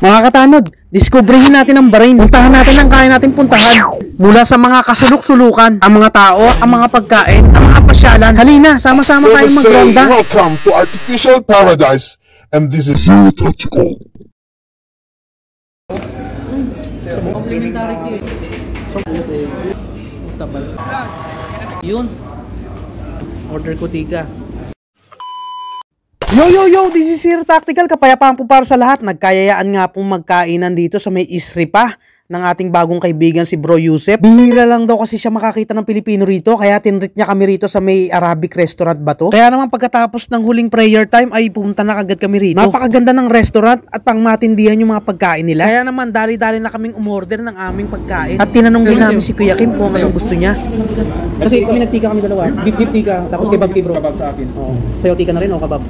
Mga katanod, diskubrihin natin ang Bahrain. Puntahan natin ang kaya natin puntahan. Mula sa mga kasulok-sulukan, ang mga tao, ang mga pagkain, ang mga pasyalan. Halina, sama-sama tayong magronda. Welcome to Artificial Paradise, and this is very tactical. Complimentary yun. Order ko tika. Yo, this is Sir Tactical. Kapayapaan po para sa lahat. Nagkayayaan nga pong magkainan dito sa may Isri pa ng ating bagong kaibigan si Bro Yusef. Bihira lang daw kasi siya makakita ng Pilipino rito, kaya tinreat niya kami rito sa may Arabic restaurant ba to. Kaya naman pagkatapos ng huling prayer time ay pumunta na kagad kami rito. Napakaganda ng restaurant at pangmatindihan yung mga pagkain nila. Kaya naman dali-dali na kaming umorder ng aming pagkain. At tinanong din namin si Kuya Kim kung anong gusto niya. Kasi kami nagtika kami dalawa. Beef tika, tapos kebab kay bro. Kebab sa akin. Oo. Sa'yo tika na rin o kebab?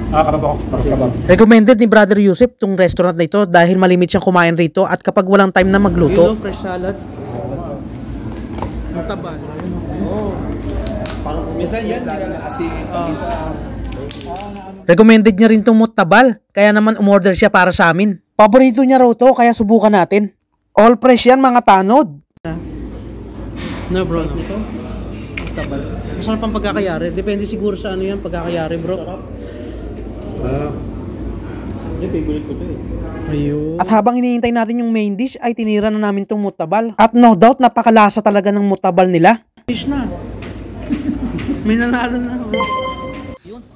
Kebab ako. Kebab. Recommended ni Brother Yusef tong restaurant na ito dahil malimit siyang kumain rito at kapag walang time na magluto. Hello, fresh salad. Matabal. Oh. Minsan yan, asin. Recommended niya rin tong mutabal, kaya naman umorder siya para sa amin. Paborito niya raw to, kaya subukan natin. All fresh yan mga tanod. No bro, no. Mutabal. Masarap ang pagkakayari. Depende siguro sa ano yan, pagkakayari bro. Yung favorite ko to eh. Ayun. At habang hinihintay natin yung main dish ay tinira na namin tong mutabal. At no doubt napakalasa talaga ng mutabal nila. Dish na. May nanalo na.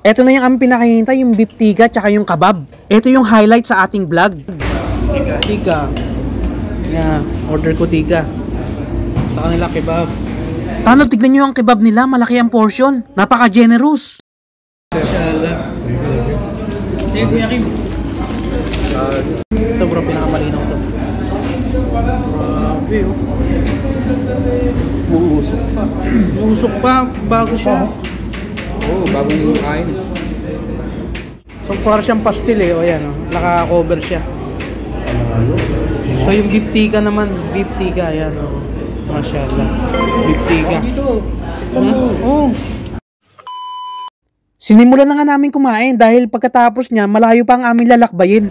Ito na yung aming pinakahihintay, yung beef tika tsaka yung kebab. Ito yung highlight sa ating vlog. Tika. Yeah, order ko tika. Sa kanila kebab. Tano, tignan nyo ang kebab nila, malaki ang portion. Napaka-generous. Sige, Kuya Kim. Ito bro, pinakamalinaw ito. Grabe oh. Muusok pa. Muusok pa, bago siya. Oo, bago yung kain. So para siyang pastil eh, o yan oh. Naka-cover siya. So yung beef tika naman, beef tika, ayan oh. Masyaallah. Beef tika. Oo. Sinimulan na nga namin kumain dahil pagkatapos niya, malayo pa ang aming lalakbayin.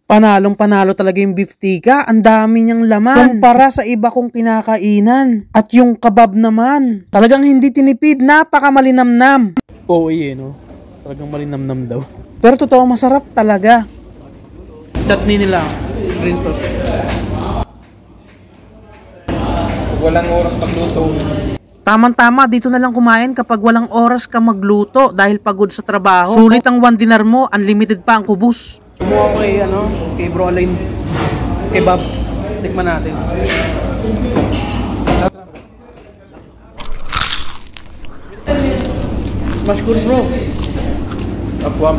Panalong-panalo talaga yung beef tika. Ang dami niyang laman. Kumpara sa iba kong kinakainan. At yung kebab naman, talagang hindi tinipid. Napakamalinamnam. Oo, no? Talagang malinamnam daw. Pero totoo, masarap talaga. Chutney nila, green sauce. Walang oras magluto. Tamang-tama, dito na lang kumain kapag walang oras ka magluto dahil pagod sa trabaho. Sulit ang one dinar mo, unlimited pa ang kubus. Kumuha ko kay Bro Alain kebab. Tikman natin. Mas good bro. Apwam.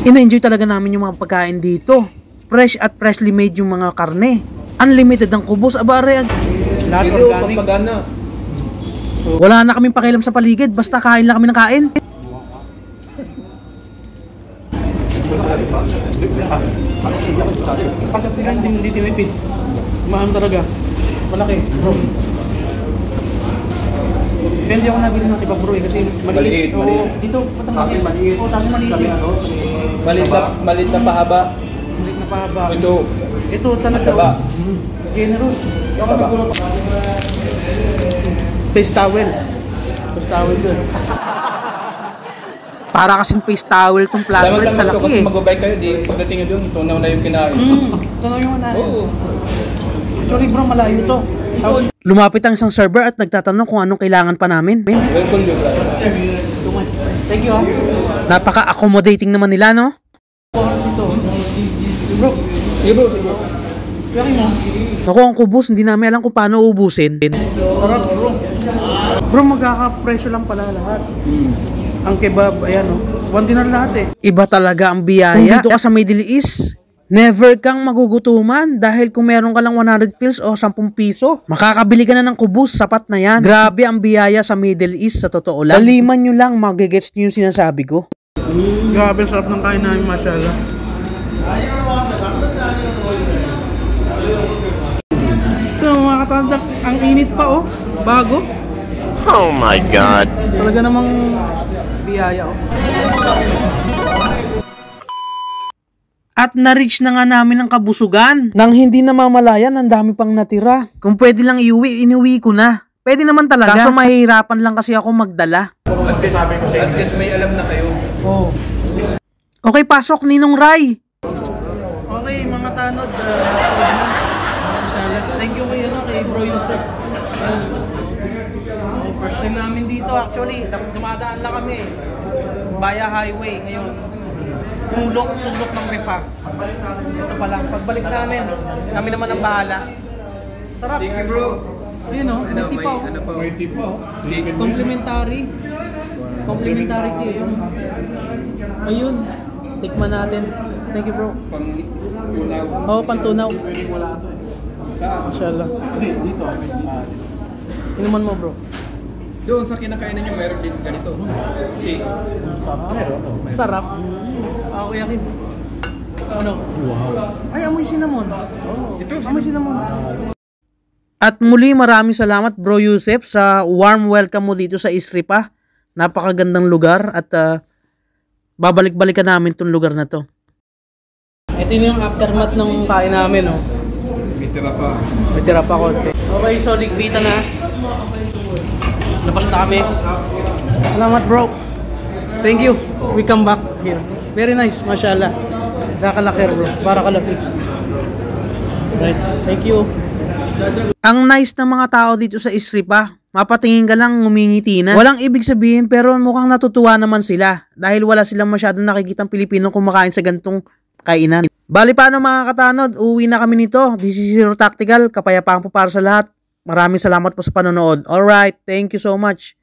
Ina-enjoy talaga namin yung mga pagkain dito. Fresh at freshly made yung mga karne. Unlimited ang kubos. Abare, lahat organic. Wala na kaming pakialam sa paligid. Basta kain lang kami ng kain. Pasat sila hindi tinipid. Mahal talaga. Malaki. Depende ako nabili ng iba bro kasi maliit. Dito patang maliit. Oo, tapos maliit. Maliit na pahaba. Maliit na pahaba. Ito talaga. Generous. Face towel. Face towel yun. Para kasing face towel tong flatbread sa laki kasi magbabay kayo, di pagdating nyo doon, ito na yung kinain. Ito na yung kinain. Oo. Actually bro, malayo to. Lumapit ang isang server at nagtatanong kung anong kailangan pa namin. Welcome you, brother. Thank you. Napaka-accommodating naman nila, no? Bro. Sige bro, sige bro. Naku, ang kubos, hindi namin alam kung paano ubusin. Sarap bro. Bro, magkakapresyo lang pala lahat. Ang kebab, ayan o. 1 dinar lahat eh. Iba talaga ang biyaya. Kung dito ka sa Middle East, never kang magugutuman dahil kung meron ka lang 100 fils o 10 piso, makakabili ka na ng kubus, sapat na yan. Grabe ang biyaya sa Middle East, sa totoo lang. Daliman nyo lang, magigets nyo yung sinasabi ko. Grabe, sarap ng kain namin, mashallah. Ito mga tandak, ang init pa oh. Bago. Oh my God. Talaga namang biyaya oh. At na-reach na nga namin ang kabusugan. Nang hindi namamalayan, ang dami pang natira. Kung pwede lang inuwi ko na. Pwede naman talaga. Kaso mahihirapan lang kasi ako magdala. At least may alam na kayo. Oh. Okay, pasok Ninong Ray. Okay, mga tanod. Thank you kay Bro Yusef. First time namin dito actually. Dumadaan lang kami. Via highway ngayon. Sulok ng repack. Ito pa lang. Pagbalik namin, kami naman ang bahala. Sarap. Thank you, bro. Ayun o, may tip ako. May tip pa, oh. Complimentary. Complimentary tea. Ayun. Tikman natin. Thank you, bro. Pang tunaw. Oo, pantunaw. Saan? Mashallah. Dito. Inuman mo, bro. Doon sa kinakainan nyo, mayroon din ganito. Okay. Sarap. Ako yakin. Ano? Wow. Ay, amoy cinnamon. Ito, Amoy cinnamon. At muli maraming salamat Bro Yusef sa warm welcome mo dito sa Isripa. Napakagandang lugar at babalik-balikan namin tong lugar na to. Ito yung aftermath ng kain namin. Oh. may tira pa. May tira pa konti. Okay, so ligpitan na. Labas na kami. Salamat bro. Thank you. We come back here. Very nice, mashallah. Zakalakir bro. Barakalafik. Right. Thank you. Ang nice ng mga tao dito sa Isripa. Mapatingin ka lang, ngumingiti na. Walang ibig sabihin pero mukhang natutuwa naman sila. Dahil wala silang masyadong nakikitang Pilipinong kumakain sa ganitong kainan. Bali paano mga katanod, uwi na kami nito. This is Zero Tactical. Kapayapaan po para sa lahat. Maraming salamat po sa panonood. Alright, thank you so much.